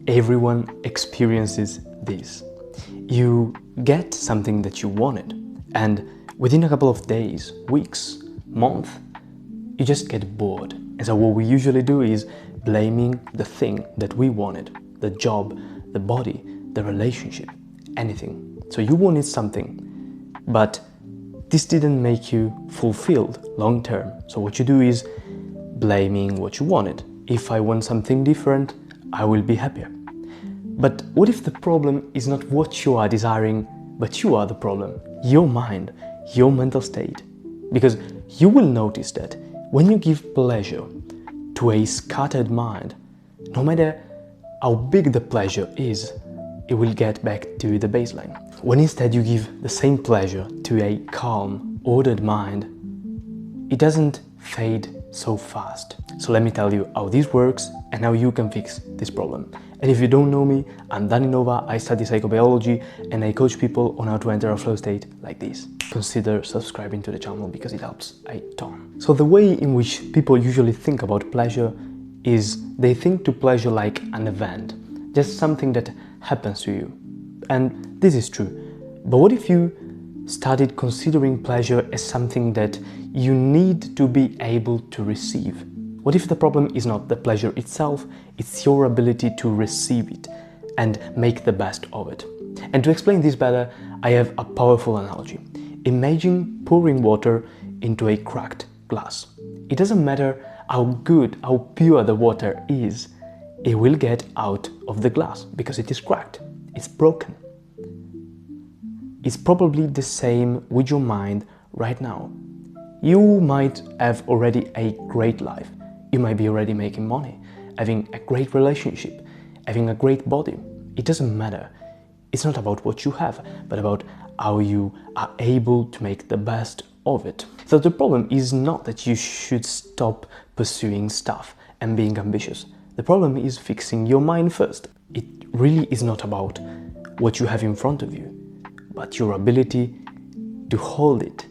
Everyone experiences this. You get something that you wanted, and within a couple of days, weeks, month, you just get bored. And so what we usually do is blaming the thing that we wanted, the job, the body, the relationship, anything. So you wanted something, but this didn't make you fulfilled long term. So what you do is blaming what you wanted. If I want something different, I will be happier. But what if the problem is not what you are desiring, but you are the problem? Your mind, your mental state. Because you will notice that when you give pleasure to a scattered mind, no matter how big the pleasure is, it will get back to the baseline. When instead you give the same pleasure to a calm, ordered mind, it doesn't fade so fast. So let me tell you how this works and how you can fix this problem. And if you don't know me, I'm Dani Nova, I study psychobiology and I coach people on how to enter a flow state like this. Consider subscribing to the channel because it helps a ton. So the way in which people usually think about pleasure is they think to pleasure like an event, just something that happens to you. And this is true. But what if you started considering pleasure as something that you need to be able to receive? What if the problem is not the pleasure itself, it's your ability to receive it and make the best of it? And to explain this better, I have a powerful analogy. Imagine pouring water into a cracked glass. It doesn't matter how good, how pure the water is, it will get out of the glass because it is cracked, it's broken. It's probably the same with your mind right now. You might have already a great life. You might be already making money, having a great relationship, having a great body. It doesn't matter. It's not about what you have, but about how you are able to make the best of it. So the problem is not that you should stop pursuing stuff and being ambitious. The problem is fixing your mind first. It really is not about what you have in front of you, but your ability to hold it,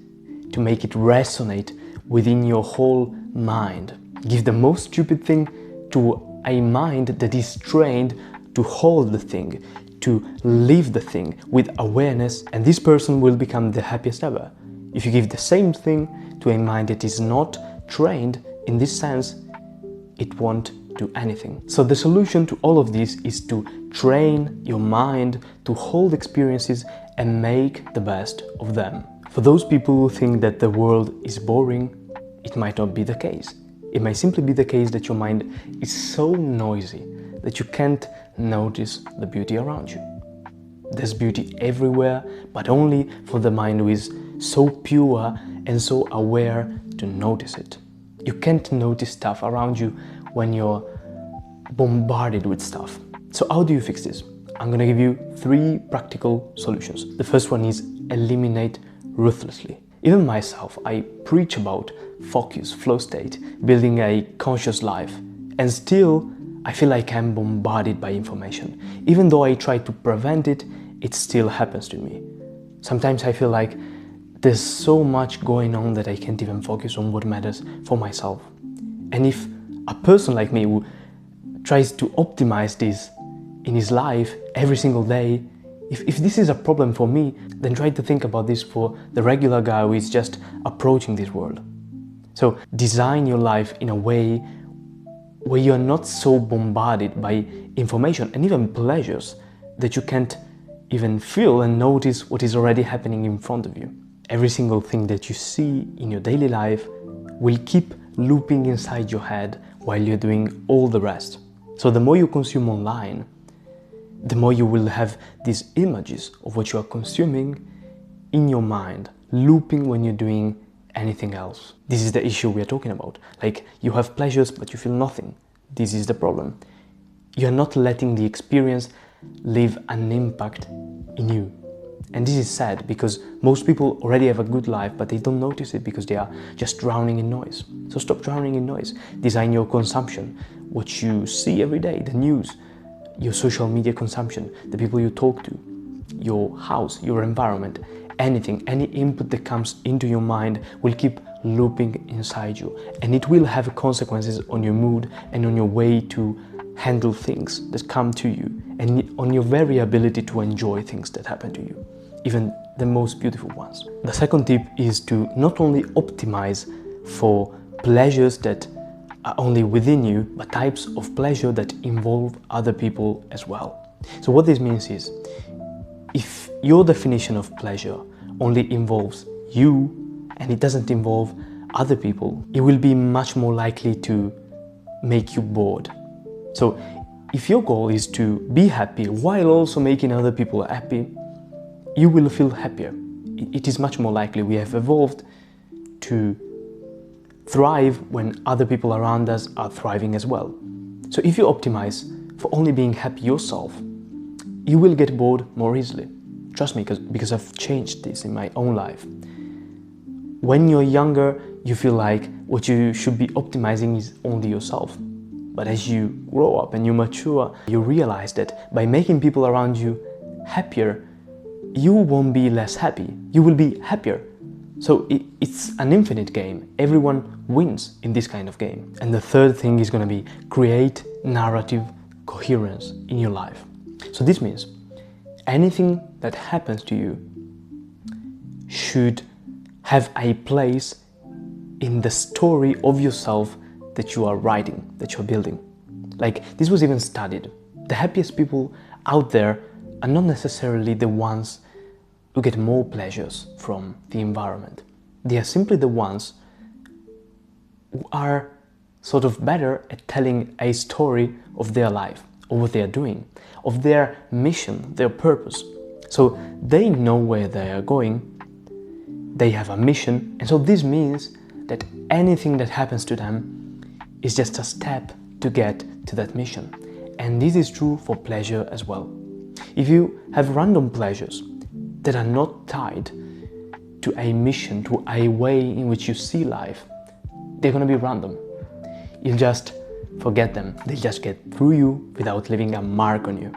to make it resonate within your whole mind. Give the most stupid thing to a mind that is trained to hold the thing, to live the thing with awareness, and this person will become the happiest ever. If you give the same thing to a mind that is not trained in this sense, it won't do anything. So the solution to all of this is to train your mind to hold experiences and make the best of them. For those people who think that the world is boring, it might not be the case. It might simply be the case that your mind is so noisy that you can't notice the beauty around you. There's beauty everywhere, but only for the mind who is so pure and so aware to notice it. You can't notice stuff around you when you're bombarded with stuff. So how do you fix this? I'm gonna give you 3 practical solutions. The first one is eliminate ruthlessly. Even myself, I preach about focus, flow state, building a conscious life, and still I feel like I'm bombarded by information. Even though I try to prevent it, it still happens to me. Sometimes I feel like there's so much going on that I can't even focus on what matters for myself. And if a person like me who tries to optimize this in his life every single day, if this is a problem for me, then try to think about this for the regular guy who is just approaching this world. So design your life in a way where you're not so bombarded by information and even pleasures that you can't even feel and notice what is already happening in front of you. Every single thing that you see in your daily life will keep looping inside your head while you're doing all the rest. So the more you consume online, the more you will have these images of what you are consuming in your mind, looping when you're doing anything else. This is the issue we are talking about. Like, you have pleasures, but you feel nothing. This is the problem. You're not letting the experience leave an impact in you. And this is sad because most people already have a good life, but they don't notice it because they are just drowning in noise. So stop drowning in noise. Design your consumption, what you see every day, the news, your social media consumption, the people you talk to, your house, your environment, anything, any input that comes into your mind will keep looping inside you, and it will have consequences on your mood and on your way to handle things that come to you and on your very ability to enjoy things that happen to you, even the most beautiful ones. The second tip is to not only optimize for pleasures that are only within you, but types of pleasure that involve other people as well. So what this means is, if your definition of pleasure only involves you and it doesn't involve other people, it will be much more likely to make you bored. So if your goal is to be happy while also making other people happy, you will feel happier. It is much more likely. We have evolved to thrive when other people around us are thriving as well. So if you optimize for only being happy yourself, you will get bored more easily. Trust me, because I've changed this in my own life. When you're younger, you feel like what you should be optimizing is only yourself. But as you grow up and you mature, you realize that by making people around you happier, you won't be less happy. You will be happier. So it's an infinite game. Everyone wins in this kind of game. And the third thing is going to be create narrative coherence in your life. So this means anything that happens to you should have a place in the story of yourself that you are writing, that you're building. Like, this was even studied. The happiest people out there are not necessarily the ones who get more pleasures from the environment. They are simply the ones who are sort of better at telling a story of their life, of what they are doing, of their mission, their purpose. So they know where they are going, they have a mission, and so this means that anything that happens to them is just a step to get to that mission. And this is true for pleasure as well. If you have random pleasures that are not tied to a mission, to a way in which you see life, they're gonna be random. You'll just forget them. They'll just get through you without leaving a mark on you.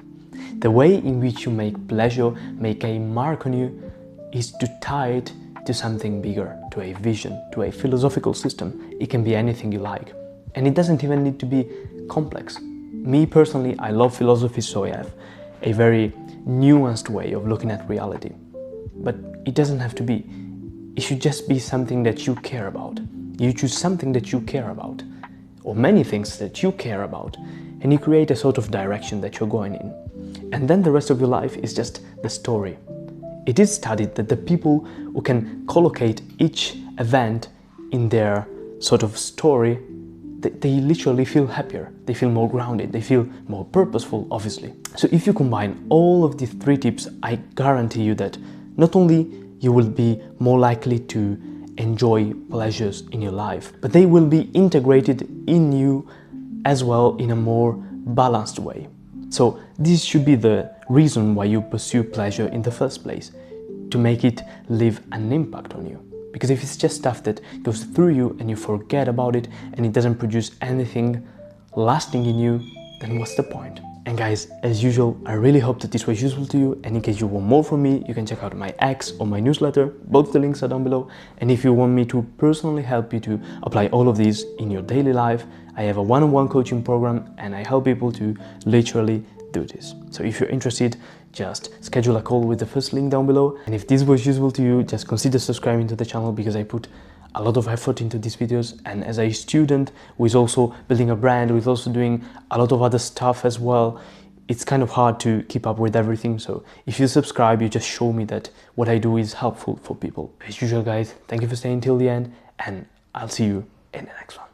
The way in which you make pleasure make a mark on you is to tie it to something bigger, to a vision, to a philosophical system. It can be anything you like. And it doesn't even need to be complex. Me personally, I love philosophy, so I have a very nuanced way of looking at reality. But it doesn't have to be. It should just be something that you care about. You choose something that you care about, or many things that you care about, and you create a sort of direction that you're going in. And then the rest of your life is just the story. It is studied that the people who can collocate each event in their sort of story, they literally feel happier, they feel more grounded, they feel more purposeful, obviously. So if you combine all of these three tips, I guarantee you that not only you will be more likely to enjoy pleasures in your life, but they will be integrated in you as well in a more balanced way. So this should be the reason why you pursue pleasure in the first place, to make it leave an impact on you. Because if it's just stuff that goes through you and you forget about it and it doesn't produce anything lasting in you, then what's the point? And guys, as usual, I really hope that this was useful to you, and in case you want more from me, you can check out my X or my newsletter. Both the links are down below. And if you want me to personally help you to apply all of these in your daily life, I have a one-on-one coaching program and I help people to literally do this. So if you're interested, just schedule a call with the first link down below. And if this was useful to you, just consider subscribing to the channel, because I put a lot of effort into these videos, and as a student who is also building a brand, who is also doing a lot of other stuff as well, it's kind of hard to keep up with everything. So if you subscribe, you just show me that what I do is helpful for people. As usual guys, thank you for staying till the end, and I'll see you in the next one.